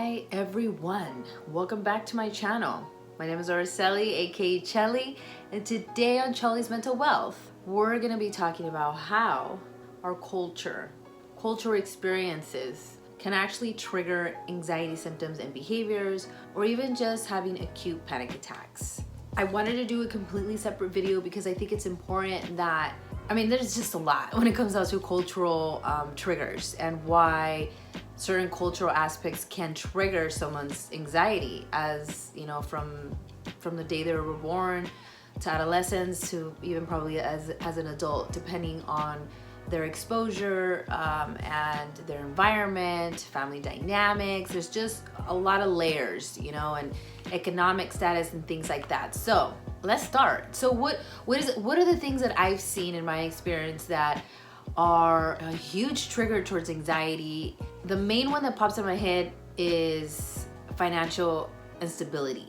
Hi everyone, welcome back to my channel. My name is Araceli, aka Chelly, and today on Chelly's Mental Wealth, we're gonna be talking about how our cultural experiences can actually trigger anxiety symptoms and behaviors, or even just having acute panic attacks. I wanted to do a completely separate video because I think it's important that, there's just a lot when it comes down to cultural triggers and why certain cultural aspects can trigger someone's anxiety, as you know, from the day they were born to adolescence to even probably as an adult, depending on their exposure and their environment, family dynamics. There's just a lot of layers, and economic status and things like that. So let's start. So what are the things that I've seen in my experience that are a huge trigger towards anxiety? The main one that pops in my head is financial instability.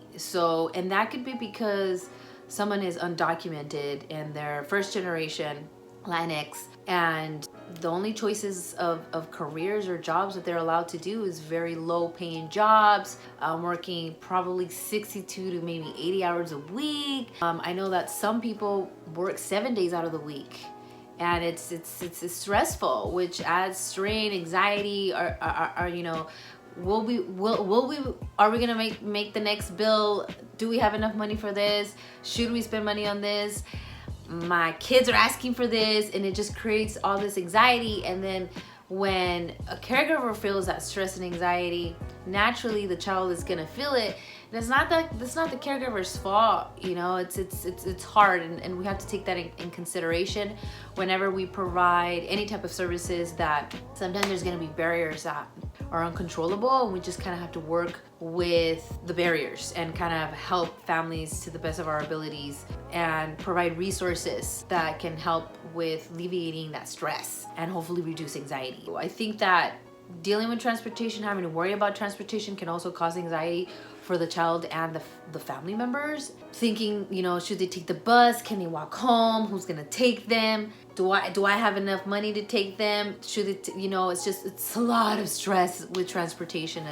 And that could be because someone is undocumented and they're first generation Latinx, and the only choices of careers or jobs that they're allowed to do is very low paying jobs, working probably 62 to maybe 80 hours a week. I know that some people work 7 days out of the week, and it's stressful, which adds strain, anxiety. Are we gonna make the next bill? Do we have enough money for this? Should we spend money on this? My kids are asking for this, and it just creates all this anxiety. And then when a caregiver feels that stress and anxiety, naturally the child is gonna feel it. And it's not the caregiver's fault, it's hard, and we have to take that in consideration whenever we provide any type of services. That sometimes there's gonna be barriers that are uncontrollable, and we just kind of have to work with the barriers and kind of help families to the best of our abilities and provide resources that can help with alleviating that stress and hopefully reduce anxiety. I think that dealing with transportation, having to worry about transportation, can also cause anxiety for the child and the family members. Thinking, should they take the bus? Can they walk home? Who's gonna take them? Do I have enough money to take them? Should it, it's a lot of stress with transportation.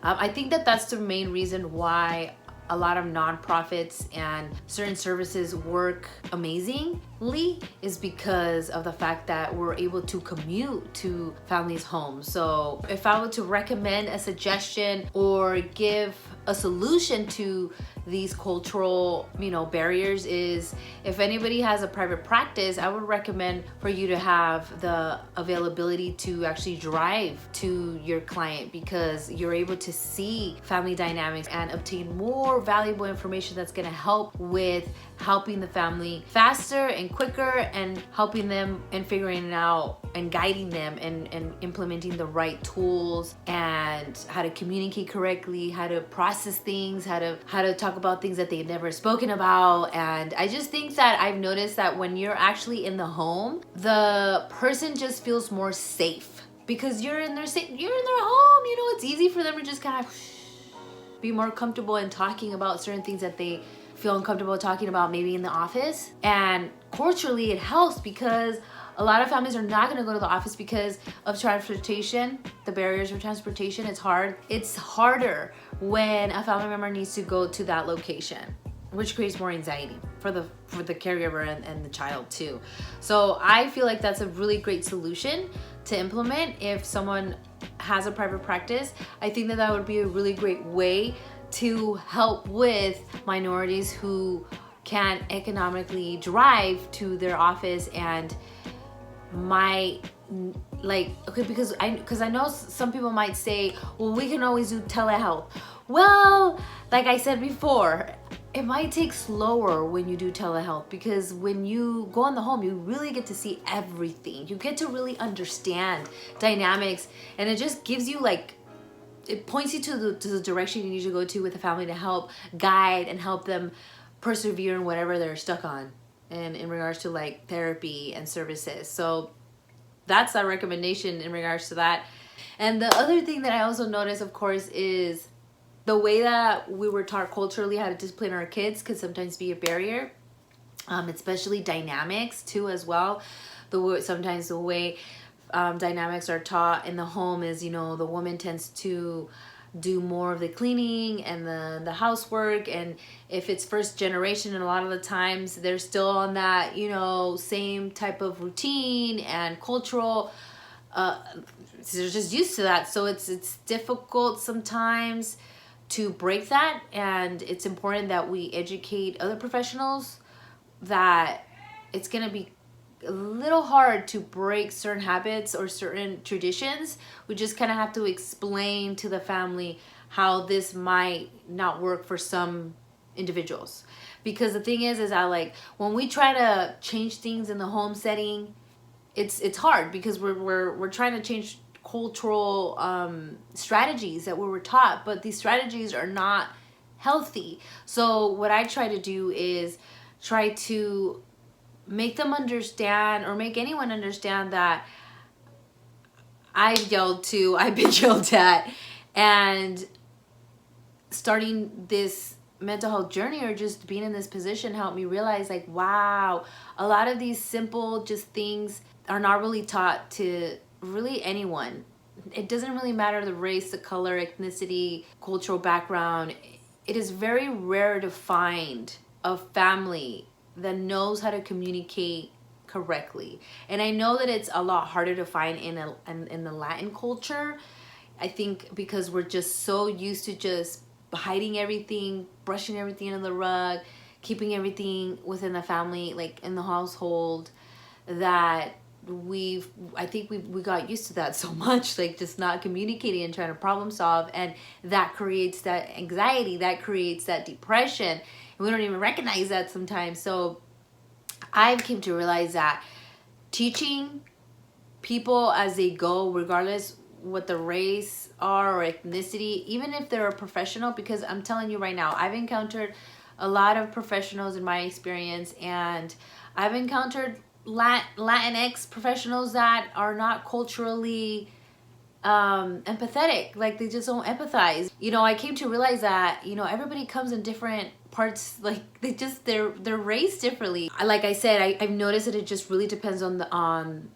I think that's the main reason why a lot of nonprofits and certain services work amazingly, is because of the fact that we're able to commute to families' homes. So if I were to recommend a suggestion or give a solution to these cultural barriers, is if anybody has a private practice, I would recommend for you to have the availability to actually drive to your client, because you're able to see family dynamics and obtain more valuable information that's going to help with helping the family faster and quicker, and helping them and figuring it out and guiding them and implementing the right tools and how to communicate correctly, how to process things, how to talk about things that they've never spoken about. And I just think that I've noticed that when you're actually in the home, the person just feels more safe because you're in their home. It's easy for them to just kind of be more comfortable in talking about certain things that they feel uncomfortable talking about maybe in the office. And culturally it helps because a lot of families are not going to go to the office because of transportation, the barriers for transportation. It's hard. It's harder when a family member needs to go to that location, which creates more anxiety for the caregiver and the child too. So I feel like that's a really great solution to implement if someone has a private practice. I think that would be a really great way to help with minorities who can't economically drive to their office and because I know some people might say, well, we can always do telehealth. Well, like I said before, it might take slower when you do telehealth, because when you go in the home, you really get to see everything. You get to really understand dynamics, and it just gives you it points you to the direction you need to go to with the family to help guide and help them persevere in whatever they're stuck on, and in regards to therapy and services. So that's a recommendation in regards to that. And the other thing that I also noticed, of course, is the way that we were taught culturally how to discipline our kids could sometimes be a barrier, especially dynamics too as well. Sometimes the way dynamics are taught in the home is, the woman tends to do more of the cleaning and the housework. And if it's first generation, and a lot of the times they're still on that, you know, same type of routine and cultural, they're just used to that. So it's difficult sometimes to break that, and it's important that we educate other professionals that it's going to be a little hard to break certain habits or certain traditions. We just kind of have to explain to the family how this might not work for some individuals. Because the thing is I like, when we try to change things in the home setting, it's hard because we're trying to change cultural strategies that we were taught, but these strategies are not healthy. So what I try to do is try to make them understand, or make anyone understand, that I've yelled to, I've been yelled at, and starting this mental health journey or just being in this position helped me realize, like, wow, a lot of these simple just things are not really taught to really anyone. It doesn't really matter the race, the color, ethnicity, cultural background. It is very rare to find a family that knows how to communicate correctly. And I know that it's a lot harder to find in the Latin culture. I think because we're just so used to just hiding everything, brushing everything under the rug, keeping everything within the family, like in the household, that I think we got used to that so much, like just not communicating and trying to problem solve, and that creates that anxiety, that creates that depression, and we don't even recognize that sometimes. So I've came to realize that teaching people as they go, regardless what the race are or ethnicity, even if they're a professional, because I'm telling you right now, I've encountered a lot of professionals in my experience, and I've encountered Latinx professionals that are not culturally empathetic. Like, they just don't empathize. You know, I came to realize that, you know, everybody comes in different parts, like they're raised differently. Like I said, I've noticed that it just really depends on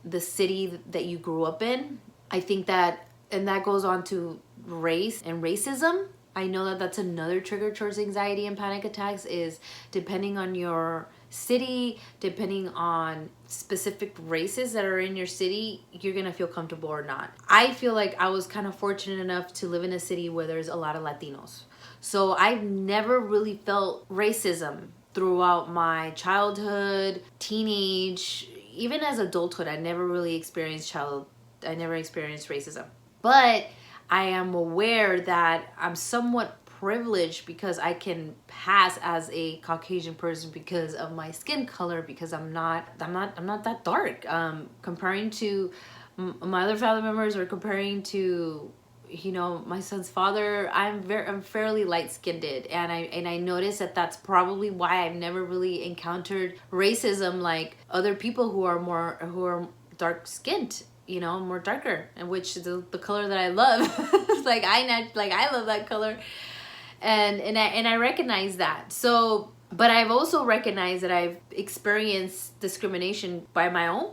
the city that you grew up in. I think that, and that goes on to race and racism. I know that that's another trigger towards anxiety and panic attacks, is depending on your city, depending on specific races that are in your city, you're gonna feel comfortable or not. I feel like I was kind of fortunate enough to live in a city where there's a lot of Latinos. So I've never really felt racism throughout my childhood, teenage, even as adulthood. I never really experienced racism. But I am aware that I'm somewhat privileged because I can pass as a Caucasian person because of my skin color, because I'm not that dark. Comparing to my other family members, or comparing to, you know, my son's father, I'm fairly light-skinned, and I notice that that's probably why I've never really encountered racism like other people who are dark-skinned, you know, more darker, and which is the color that I love. like I love that color, and I recognize that. So, but I've also recognized that I've experienced discrimination by my own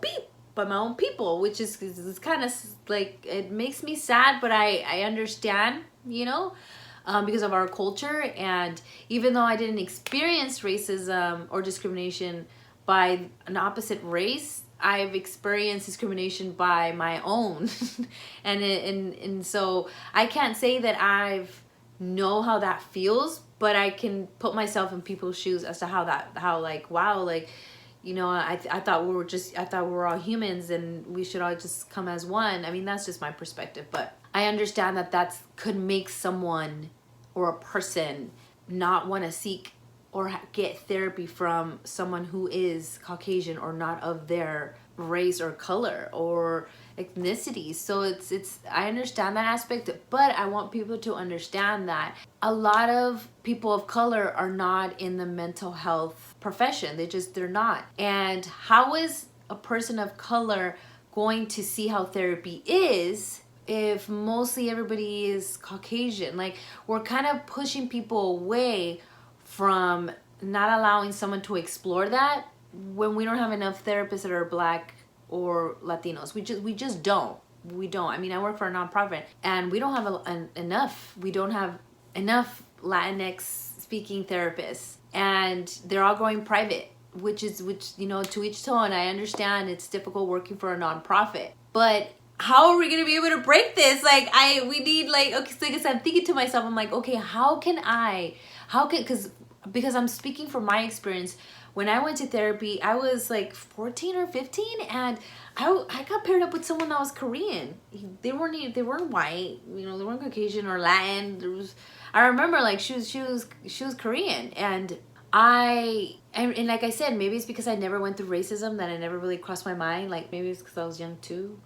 people, which is kind of like, it makes me sad, but I understand, you know, because of our culture. And even though I didn't experience racism or discrimination by an opposite race, I've experienced discrimination by my own. and so I can't say that I've know how that feels, but I can put myself in people's shoes as to how like, wow, like, you know, I thought we were all humans and we should all just come as one. I mean, that's just my perspective, but I understand that could make someone or a person not want to seek or get therapy from someone who is Caucasian or not of their race or color or ethnicity. So it's I understand that aspect, but I want people to understand that a lot of people of color are not in the mental health profession. They're not. And how is a person of color going to see how therapy is if mostly everybody is Caucasian? Like, we're kind of pushing people away from not allowing someone to explore that when we don't have enough therapists that are Black or Latinos. We just don't. we don't. I mean, I work for a nonprofit, and we don't have enough. We don't have enough Latinx speaking therapists, and they're all going private, which you know, to each own. I understand it's difficult working for a nonprofit, but how are we gonna be able to break this? Like, we need, like, okay, so I guess I'm thinking to myself, I'm like, okay, because I'm speaking from my experience. When I went to therapy, I was like 14 or 15, and I got paired up with someone that was Korean. They weren't white, you know, they weren't Caucasian or Latin. I remember, like, she was Korean, and and like I said, maybe it's because I never went through racism that it never really crossed my mind. Like, maybe it's because I was young too,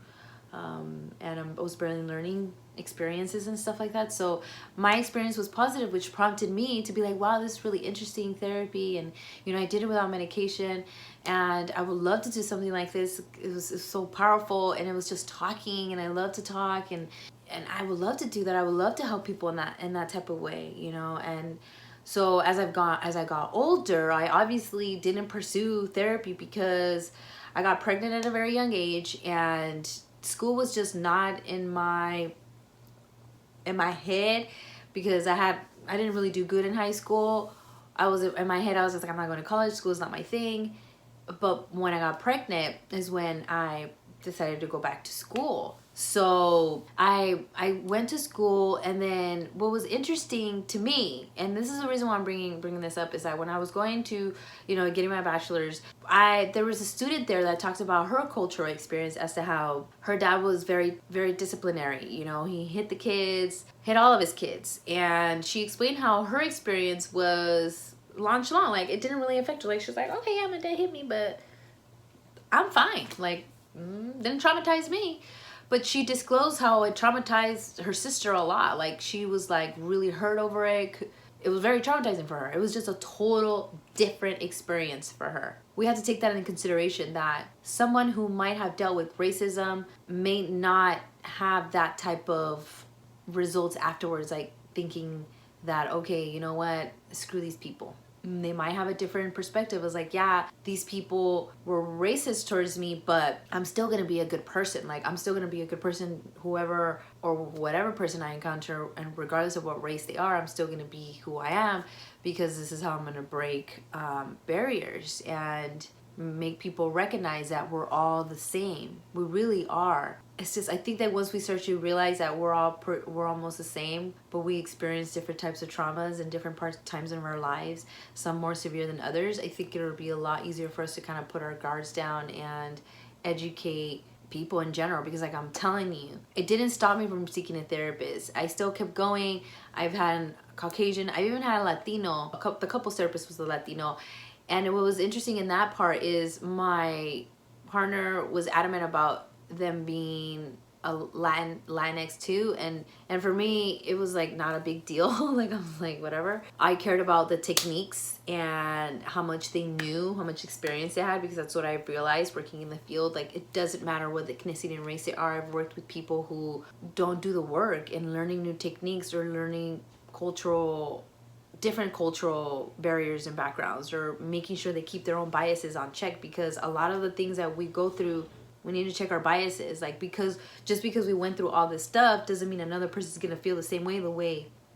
and I was barely learning experiences and stuff like that. So my experience was positive, which prompted me to be like, wow, this is really interesting therapy. And, you know, I did it without medication, and I would love to do something like this. It was so powerful, and it was just talking, and I love to talk, and I would love to do that. I would love to help people in that type of way, you know. And so as I got older, I obviously didn't pursue therapy because I got pregnant at a very young age, and school was just not in my head, because I didn't really do good in high school. I was in my head, I was just like, I'm not going to college, school is not my thing. But when I got pregnant is when I decided to go back to school. So I went to school, and then what was interesting to me, and this is the reason why I'm bringing this up, is that when I was going to, you know, getting my bachelor's, there was a student there that talked about her cultural experience as to how her dad was very, very disciplinary. You know, he hit all of his kids, and she explained how her experience was nonchalant. Like, it didn't really affect her. Like, she was like, okay, yeah, my dad hit me, but I'm fine. Like, didn't traumatize me. But she disclosed how it traumatized her sister a lot. Like, she was like really hurt over it. It was very traumatizing for her. It was just a total different experience for her. We have to take that into consideration, that someone who might have dealt with racism may not have that type of results afterwards, like thinking that, okay, you know what, screw these people. They might have a different perspective. It's like, yeah, these people were racist towards me, but I'm still gonna be a good person. Like, I'm still gonna be a good person, whoever or whatever person I encounter, and regardless of what race they are, I'm still gonna be who I am, because this is how I'm gonna break barriers and make people recognize that we're all the same. We really are. It's just, I think that once we start to realize that we're almost the same, but we experience different types of traumas in different times of our lives, some more severe than others, I think it'll be a lot easier for us to kind of put our guards down and educate people in general. Because, like, I'm telling you, it didn't stop me from seeking a therapist. I still kept going. I've had Caucasian, I even had a Latino, the couples therapist was a Latino. And what was interesting in that part is my partner was adamant about them being a Latinx too, and for me it was like not a big deal. Like, I'm like, whatever. I cared about the techniques and how much they knew, how much experience they had, because that's what I realized working in the field. Like, it doesn't matter what ethnicity and race they are. I've worked with people who don't do the work in learning new techniques or learning different cultural barriers and backgrounds, or making sure they keep their own biases on check, because a lot of the things that we go through, we need to check our biases. Like, just because we went through all this stuff doesn't mean another person's gonna feel the same way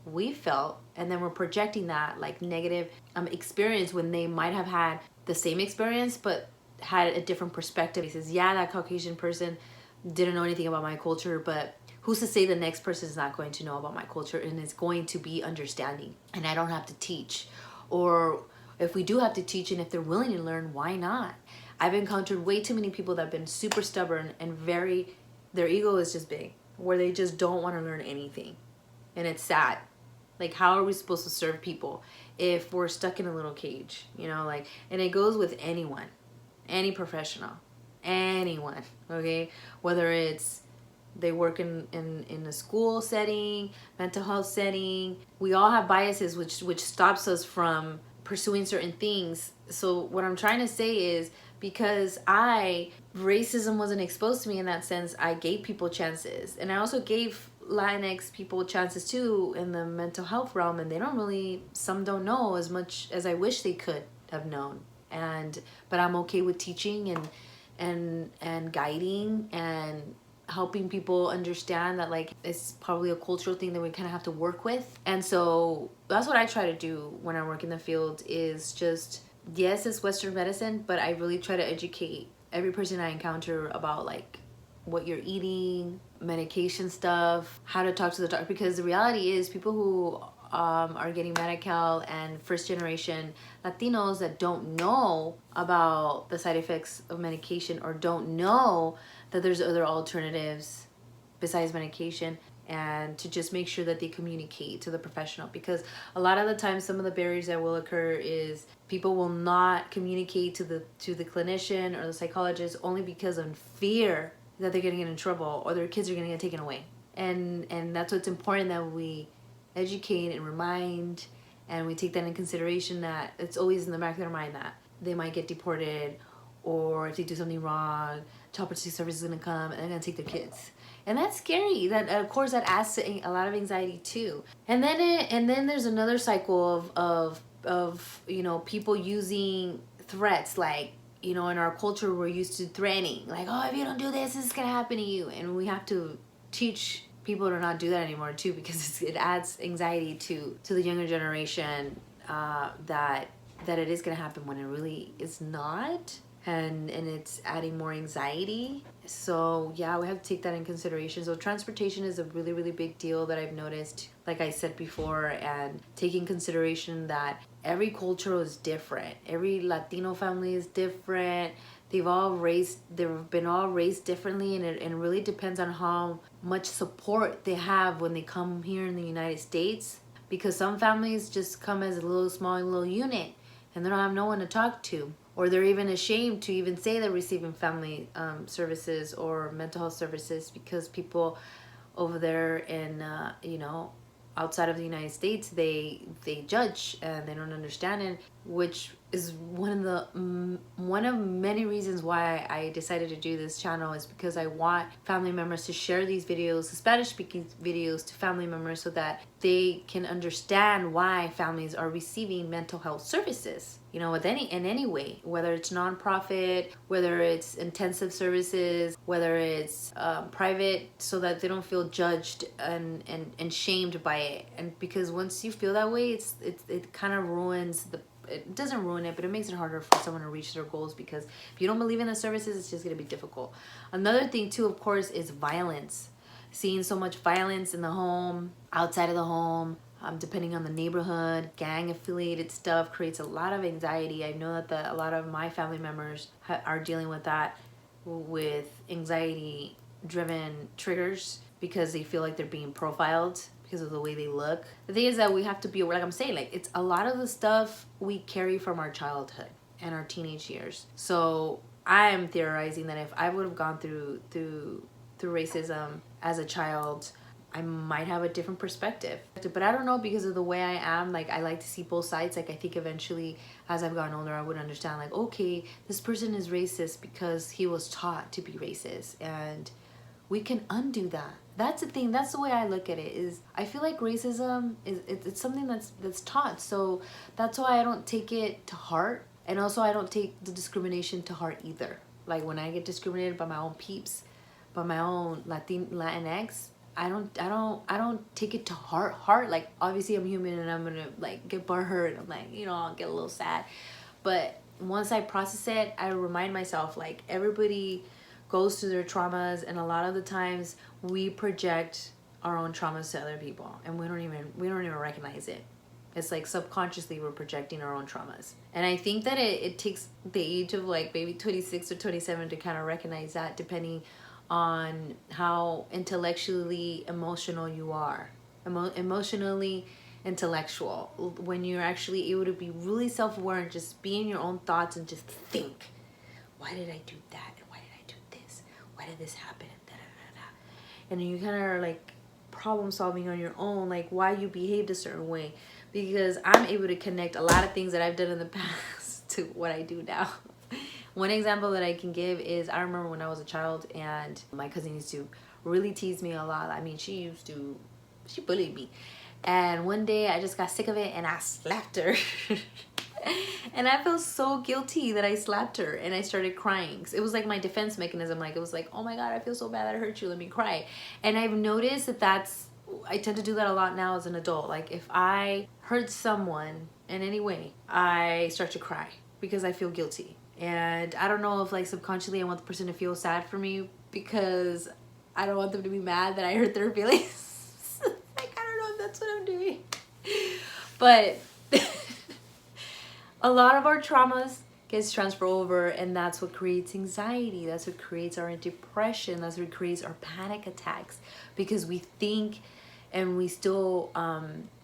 we felt, and then we're projecting that like negative experience when they might have had the same experience but had a different perspective. He says, yeah, that Caucasian person didn't know anything about my culture, but who's to say the next person is not going to know about my culture and is going to be understanding, and I don't have to teach? Or if we do have to teach, and if they're willing to learn, why not? I've encountered way too many people that have been super stubborn and their ego is just big, where they just don't want to learn anything. And it's sad. Like, how are we supposed to serve people if we're stuck in a little cage? You know, like, and it goes with anyone, any professional, anyone, okay? Whether it's they work in a school setting, mental health setting, we all have biases which stops us from pursuing certain things. So what I'm trying to say is, because racism wasn't exposed to me in that sense, I gave people chances. And I also gave Latinx people chances too in the mental health realm, and some don't know as much as I wish they could have known. But I'm okay with teaching and guiding and helping people understand that like it's probably a cultural thing that we kind of have to work with. And so that's what I try to do when I work in the field, is just, yes, it's Western medicine, but I really try to educate every person I encounter about like what you're eating, medication stuff, how to talk to the doctor. Because the reality is, people who are getting Medi-Cal and first generation Latinos that don't know about the side effects of medication, or don't know that there's other alternatives besides medication, and to just make sure that they communicate to the professional. Because a lot of the times, some of the barriers that will occur is people will not communicate to the clinician or the psychologist, only because of fear that they're gonna get in trouble or their kids are gonna get taken away. And that's what's important, that we educate and remind, and we take that in consideration, that it's always in the back of their mind that they might get deported, or if they do something wrong, Child Protective Service is gonna come and they're gonna take their kids. And that's scary. That, of course, that adds to a lot of anxiety too. And then there's another cycle of you know, people using threats. Like, you know, in our culture, we're used to threatening, like, oh, if you don't do this, this is gonna happen to you. And we have to teach people to not do that anymore too, because it adds anxiety to the younger generation, that it is gonna happen when it really is not. And it's adding more anxiety. So yeah, we have to take that in consideration. So transportation is a really, really big deal that I've noticed, like I said before, and taking consideration that every culture is different. Every Latino family is different. They've been all raised differently, and it really depends on how much support they have when they come here in the United States. Because some families just come as a little small unit, and they don't have no one to talk to. Or they're even ashamed to even say they're receiving family services or mental health services, because people over there in, you know, outside of the United States, they judge and they don't understand it, which is one of many reasons why I decided to do this channel, is because I want family members to share these videos, Spanish speaking videos, to family members, so that they can understand why families are receiving mental health services, you know, in any way, whether it's nonprofit, whether it's intensive services, whether it's private, so that they don't feel judged and shamed by it. And because once you feel that way, it kind of ruins it doesn't ruin it, but it makes it harder for someone to reach their goals, because if you don't believe in the services, it's just going to be difficult. Another thing too, of course, is violence. Seeing so much violence in the home, outside of the home, depending on the neighborhood, gang affiliated stuff creates a lot of anxiety. I know that a lot of my family members are dealing with that, with anxiety driven triggers, because they feel like they're being profiled because of the way they look. The thing is that we have to be aware, like I'm saying, like, it's a lot of the stuff we carry from our childhood and our teenage years. So I'm theorizing that if I would have gone through racism as a child, I might have a different perspective. But I don't know, because of the way I am, like, I like to see both sides. Like, I think eventually, as I've gotten older, I would understand, like, okay, this person is racist because he was taught to be racist, and we can undo that. That's the thing. That's the way I look at it. Is I feel like racism it's something that's taught. So that's why I don't take it to heart, and also I don't take the discrimination to heart either. Like, when I get discriminated by my own peeps, by my own Latinx, I don't take it to heart. Like, obviously I'm human and I'm gonna like get butthurt. I'm like, you know, I'll get a little sad. But once I process it, I remind myself, like, everybody goes through their traumas, and a lot of the times we project our own traumas to other people, and we don't even recognize it. It's like subconsciously we're projecting our own traumas. And I think that it takes the age of like maybe 26 or 27 to kind of recognize that, depending on how intellectually emotional you are. Emotionally intellectual, when you're actually able to be really self-aware and just be in your own thoughts and just think, why did I do that? And why did I do this? Why did this happen? And then you kind of are like problem solving on your own, like why you behaved a certain way. Because I'm able to connect a lot of things that I've done in the past to what I do now. One example that I can give is, I remember when I was a child and my cousin used to really tease me a lot. I mean, she bullied me. And one day I just got sick of it and I slapped her. And I felt so guilty that I slapped her, and I started crying. It was like my defense mechanism. Like, it was like, oh my God, I feel so bad that I hurt you. Let me cry. And I've noticed that I tend to do that a lot now as an adult. Like, if I hurt someone in any way, I start to cry because I feel guilty. And I don't know if, like, subconsciously I want the person to feel sad for me because I don't want them to be mad that I hurt their feelings. Like, I don't know if that's what I'm doing. But a lot of our traumas gets transferred over, and that's what creates anxiety. That's what creates our depression. That's what creates our panic attacks, because we think and we still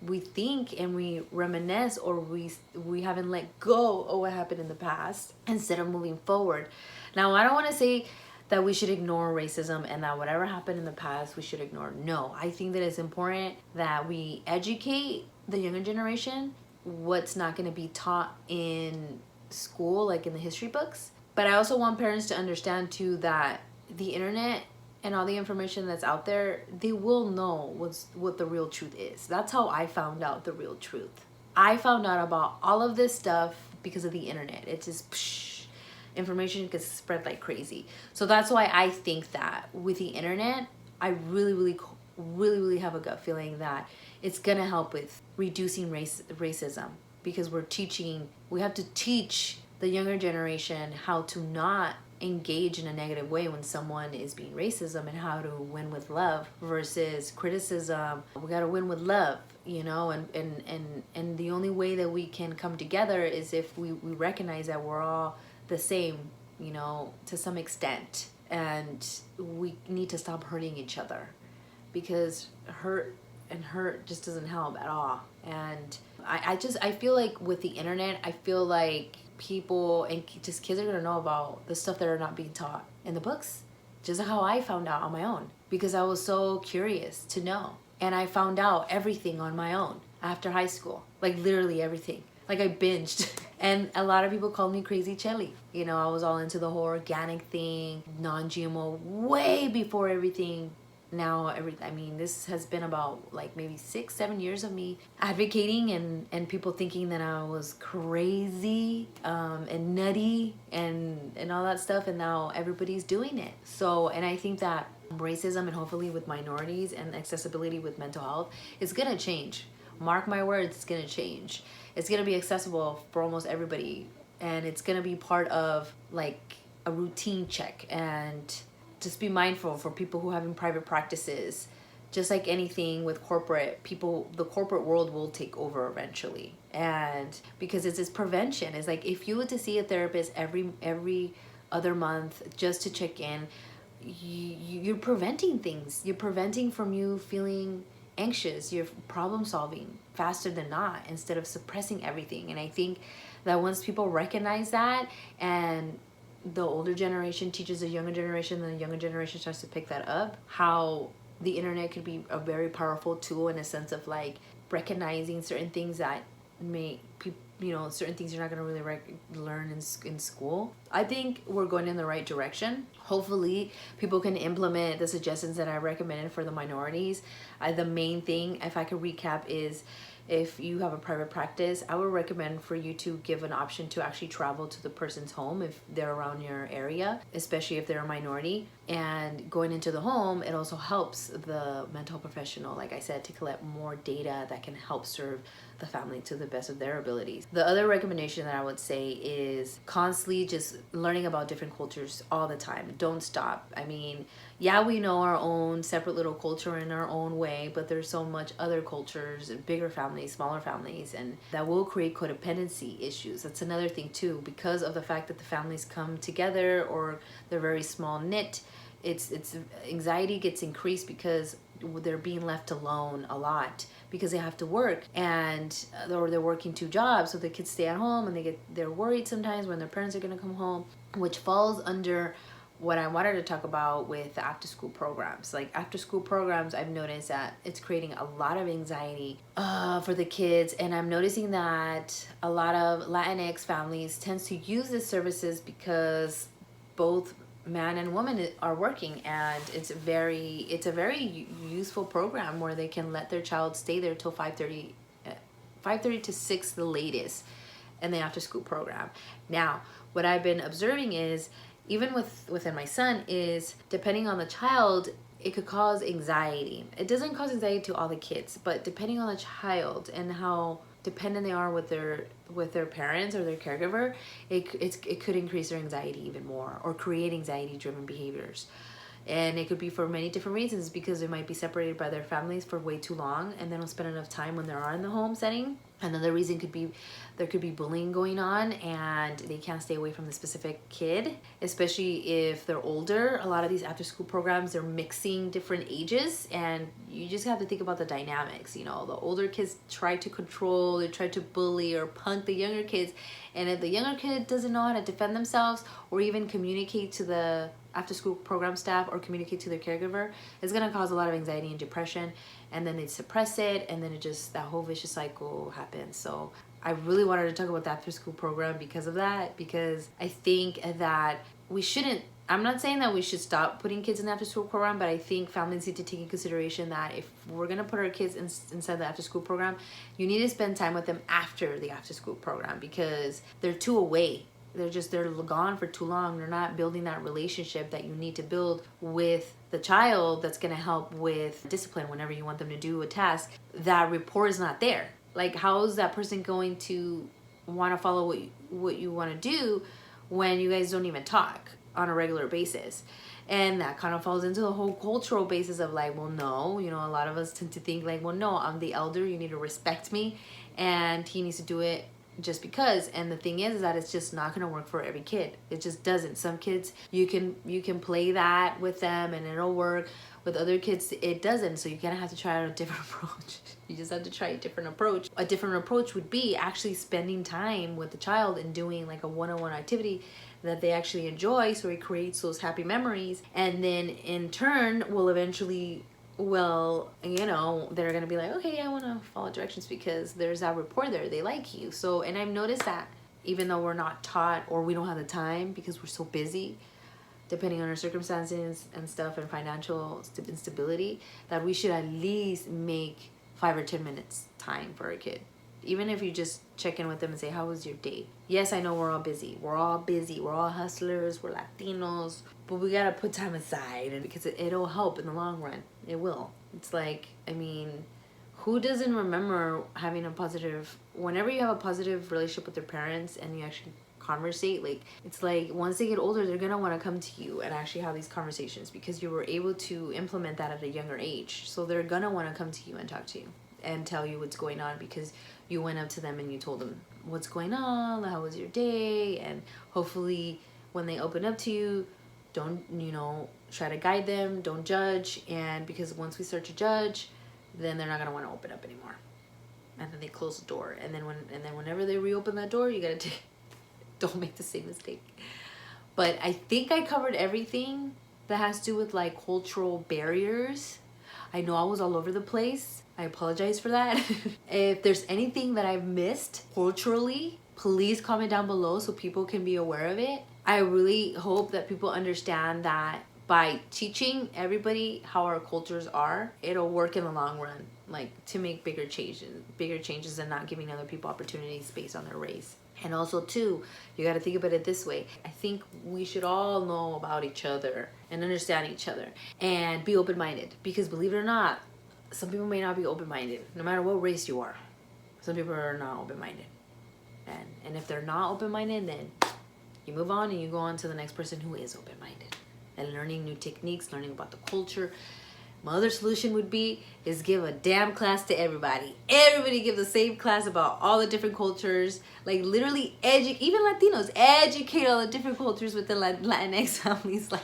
we think and we reminisce, or we haven't let go of what happened in the past instead of moving forward. Now, I don't want to say that we should ignore racism and that whatever happened in the past we should ignore. No, I think that it's important that we educate the younger generation what's not going to be taught in school, like in the history books. But I also want parents to understand too that the internet and all the information that's out there, they will know what the real truth is. That's how I found out the real truth. I found out about all of this stuff because of the internet. It's just information gets spread like crazy. So that's why I think that with the internet, I really have a gut feeling that it's gonna help with reducing racism, because we have to teach the younger generation how to not engage in a negative way when someone is being racism, and how to win with love versus criticism. We got to win with love, you know, and the only way that we can come together is if we recognize that we're all the same, you know, to some extent, and we need to stop hurting each other, because hurt just doesn't help at all. And I feel like with the internet, I feel like people and just kids are gonna know about the stuff that are not being taught in the books, just how I found out on my own, because I was so curious to know. And I found out everything on my own after high school, like literally everything. Like, I binged. And a lot of people called me Crazy Chelly. You know, I was all into the whole organic thing, non-GMO, way before everything. Now, I mean, this has been about like maybe 6-7 years of me advocating, and people thinking that I was crazy and nutty and all that stuff. And now everybody's doing it. So, and I think that racism, and hopefully with minorities and accessibility with mental health, is gonna change. Mark my words, it's gonna change. It's gonna be accessible for almost everybody, and it's gonna be part of like a routine check. And just be mindful for people who have in private practices. Just like anything with corporate people, the corporate world will take over eventually. And because it's this prevention, it's like if you were to see a therapist every other month just to check in, you're preventing things. You're preventing from you feeling anxious. You're problem solving faster than not, instead of suppressing everything. And I think that once people recognize that, and the older generation teaches the younger generation, then the younger generation starts to pick that up, how the internet could be a very powerful tool in a sense of like recognizing certain things that may you know, certain things you're not going to really learn in school. I think we're going in the right direction. Hopefully people can implement the suggestions that I recommended for the minorities. The main thing, if I could recap, is if you have a private practice, I would recommend for you to give an option to actually travel to the person's home if they're around your area, especially if they're a minority. And going into the home, it also helps the mental health professional, like I said, to collect more data that can help serve the family to the best of their abilities. The other recommendation that I would say is constantly just learning about different cultures all the time. Don't stop. I mean, yeah, we know our own separate little culture in our own way, but there's so much other cultures, bigger families, smaller families, and that will create codependency issues. That's another thing too, because of the fact that the families come together or they're very small knit. It's anxiety gets increased because they're being left alone a lot, because they have to work, and or they're working 2 jobs, so the kids stay at home, and they're worried sometimes when their parents are going to come home, which falls under what I wanted to talk about with the after school programs. Like after school programs, I've noticed that it's creating a lot of anxiety for the kids, and I'm noticing that a lot of Latinx families tend to use these services because both man and woman are working, and it's a very useful program where they can let their child stay there till 5:30 to 6 the latest. and the after school program. Now, what I've been observing is, even within my son, is depending on the child, it could cause anxiety. It doesn't cause anxiety to all the kids, but depending on the child and how dependent they are with their parents or their caregiver, it could increase their anxiety even more, or create anxiety driven behaviors. And it could be for many different reasons, because they might be separated by their families for way too long and they don't spend enough time when they are in the home setting. Another reason could be there could be bullying going on and they can't stay away from the specific kid, especially if they're older. A lot of these after school programs, they're mixing different ages, and you just have to think about the dynamics. You know, the older kids try to control, they try to bully or punk the younger kids, and if the younger kid doesn't know how to defend themselves or even communicate to the after school program staff or communicate to their caregiver, it's going to cause a lot of anxiety and depression, and then they suppress it, and then that whole vicious cycle happens. So I really wanted to talk about the after school program because of that, because I think that we shouldn't, I'm not saying that we should stop putting kids in the after school program, but I think families need to take in consideration that if we're going to put our kids inside the after school program, you need to spend time with them after the after school program, because they're too away. They're gone for too long. They're not building that relationship that you need to build with the child that's going to help with discipline whenever you want them to do a task. That rapport is not there. Like, how is that person going to want to follow what you want to do when you guys don't even talk on a regular basis? And that kind of falls into the whole cultural basis of like, well, no, you know, a lot of us tend to think like, well, no, I'm the elder, you need to respect me, and he needs to do it just because. And the thing is that it's just not going to work for every kid. It just doesn't. Some kids, you can play that with them and it'll work. With other kids, it doesn't. So you're going to have to try out a different approach. You just have to try a different approach. A different approach would be actually spending time with the child and doing like a one-on-one activity that they actually enjoy, so it creates those happy memories, and then in turn will eventually, well, you know, they're gonna be like, okay, I want to follow directions because there's that rapport there, they like you. So, and I've noticed that even though we're not taught or we don't have the time because we're so busy, depending on our circumstances and stuff and financial instability, that we should at least make 5 or 10 minutes time for a kid. Even if you just check in with them and say, how was your day? Yes, I know we're all busy. We're all hustlers, we're Latinos, but we gotta put time aside, and because it'll help in the long run. It will. It's like, I mean, who doesn't remember having a positive, whenever you have a positive relationship with their parents and you actually conversate, like, it's like once they get older, they're gonna want to come to you and actually have these conversations because you were able to implement that at a younger age. So they're gonna want to come to you and talk to you and tell you what's going on because you went up to them and you told them what's going on, how was your day, and hopefully when they open up to you, don't, you know, try to guide them, don't judge, and because once we start to judge, then they're not going to want to open up anymore, and then they close the door, and then whenever they reopen that door, you got to don't make the same mistake. But I think I covered everything that has to do with like cultural barriers. I know I was all over the place. I apologize for that. If there's anything that I've missed culturally, please comment down below so people can be aware of it. I really hope that people understand that by teaching everybody how our cultures are, it'll work in the long run, like to make bigger changes and not giving other people opportunities based on their race. And also too, you got to think about it this way. I think we should all know about each other and understand each other and be open-minded, because believe it or not, some people may not be open-minded, no matter what race you are. Some people are not open-minded. And if they're not open-minded, then you move on and you go on to the next person who is open-minded. And learning new techniques, learning about the culture. My other solution would be is give a damn class to everybody. Everybody give the same class about all the different cultures. Like literally even Latinos, educate all the different cultures within Latinx families. Like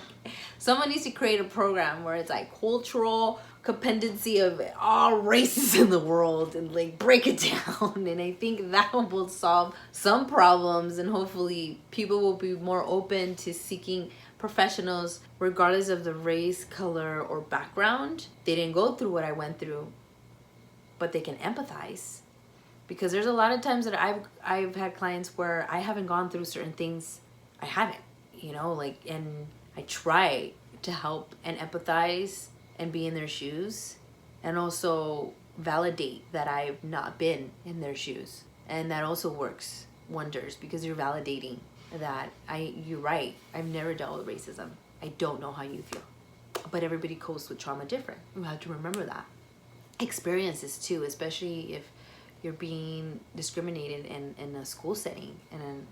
someone needs to create a program where it's like cultural competency of all races in the world and like break it down. And I think that will solve some problems, and hopefully people will be more open to seeking professionals regardless of the race, color, or background. They didn't go through what I went through, but they can empathize, because there's a lot of times that I've had clients where I haven't gone through certain things. I haven't, you know, like, and I try to help and empathize and be in their shoes, and also validate that I've not been in their shoes, and that also works. wonders, because you're validating that you're right. I've never dealt with racism. I don't know how you feel. But everybody copes with trauma different. You have to remember that. Experiences too, especially if you're being discriminated in a school setting. And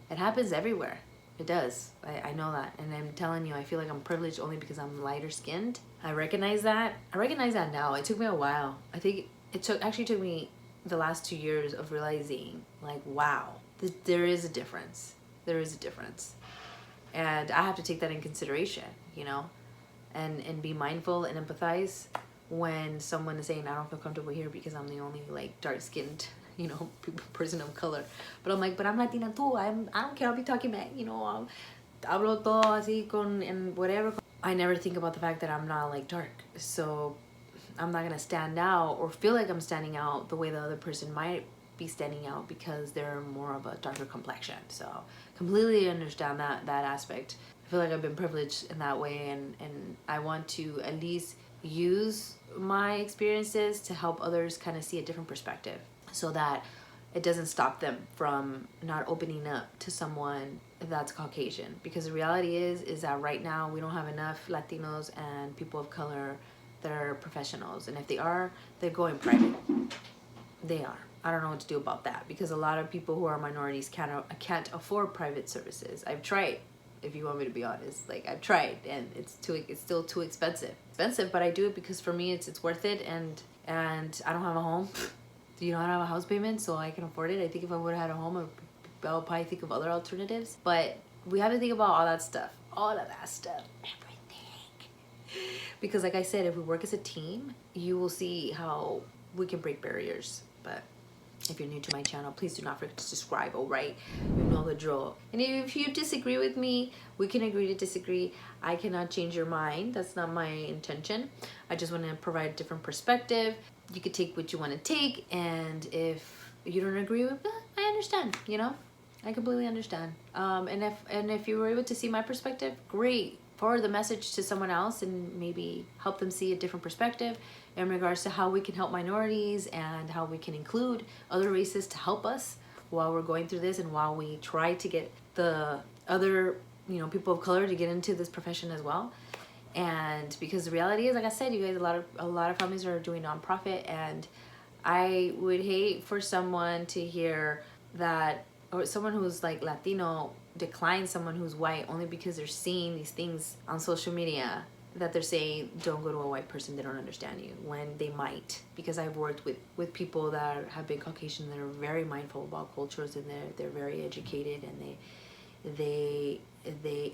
it happens everywhere. It does. I know that. And I'm telling you, I feel like I'm privileged only because I'm lighter skinned. I recognize that. I recognize that now. It took me a while. I think it actually took me the last 2 years of realizing, like, wow, there is a difference. There is a difference. And I have to take that in consideration, you know, and be mindful and empathize when someone is saying, I don't feel comfortable here because I'm the only, like, dark-skinned, you know, person of color. But I'm like, but I'm Latina too. I don't care. I'll be talking about, you know, hablo todo así con, and whatever. I never think about the fact that I'm not, like, dark. So I'm not going to stand out or feel like I'm standing out the way the other person might be standing out because they're more of a darker complexion. So completely understand that aspect. I feel like I've been privileged in that way, and I want to at least use my experiences to help others kind of see a different perspective, so that it doesn't stop them from not opening up to someone that's Caucasian. Because the reality is that right now we don't have enough Latinos and people of color that are professionals. And if they are, they're going private. They are. I don't know what to do about that, because a lot of people who are minorities can't afford private services. I've tried, if you want me to be honest. Like, I've tried, and it's still too expensive. But I do it because for me it's worth it, and I don't have a home. You know, I don't have a house payment, so I can afford it. I think if I would have had a home, I would probably think of other alternatives. But we have to think about all that stuff. All of that stuff. Everything. Because like I said, if we work as a team, you will see how we can break barriers. But if you're new to my channel, please do not forget to subscribe, alright? You know the drill. And if you disagree with me, we can agree to disagree. I cannot change your mind. That's not my intention. I just want to provide a different perspective. You could take what you want to take, and if you don't agree with that, I understand, you know? I completely understand. And if you were able to see my perspective, great. Forward the message to someone else and maybe help them see a different perspective in regards to how we can help minorities and how we can include other races to help us while we're going through this, and while we try to get the other, you know, people of color to get into this profession as well. And because the reality is, like I said, you guys, a lot of families are doing nonprofit, and I would hate for someone to hear that, or someone who's like Latino decline someone who's white only because they're seeing these things on social media that they're saying, don't go to a white person, they don't understand you, when they might. Because I've worked with people that have been Caucasian that are very mindful about cultures, and they're very educated, and they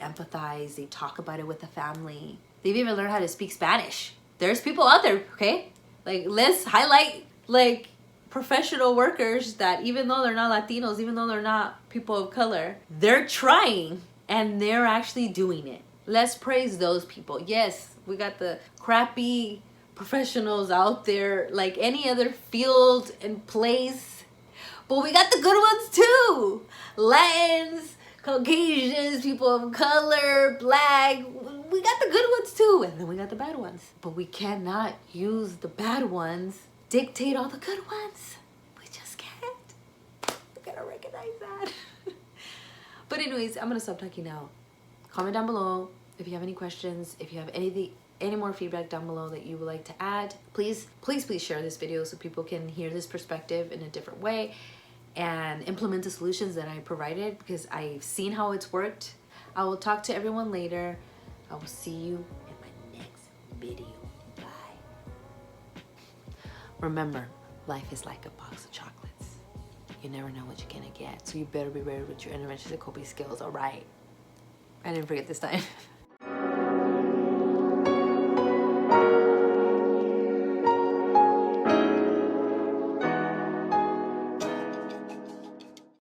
empathize, they talk about it with the family. They've even learned how to speak Spanish. There's people out there, okay? Like, let's highlight, like, professional workers that even though they're not Latinos, even though they're not people of color, they're trying, and they're actually doing it. Let's praise those people. Yes, we got the crappy professionals out there like any other field and place, but we got the good ones too. Latins, Caucasians, people of color, black, we got the good ones too, and then we got the bad ones. But we cannot use the bad ones dictate all the good ones. We just can't. We gotta recognize that. But anyways, I'm gonna stop talking now. Comment down below if you have any questions, if you have any more feedback down below that you would like to add. Please share this video so people can hear this perspective in a different way and implement the solutions that I provided, because I've seen how it's worked. I will talk to everyone later. I will see you in my next video. Bye. Remember, life is like a box of chocolates. You never know what you're gonna get, so you better be ready with your interventions and coping skills, all right? I didn't forget this time.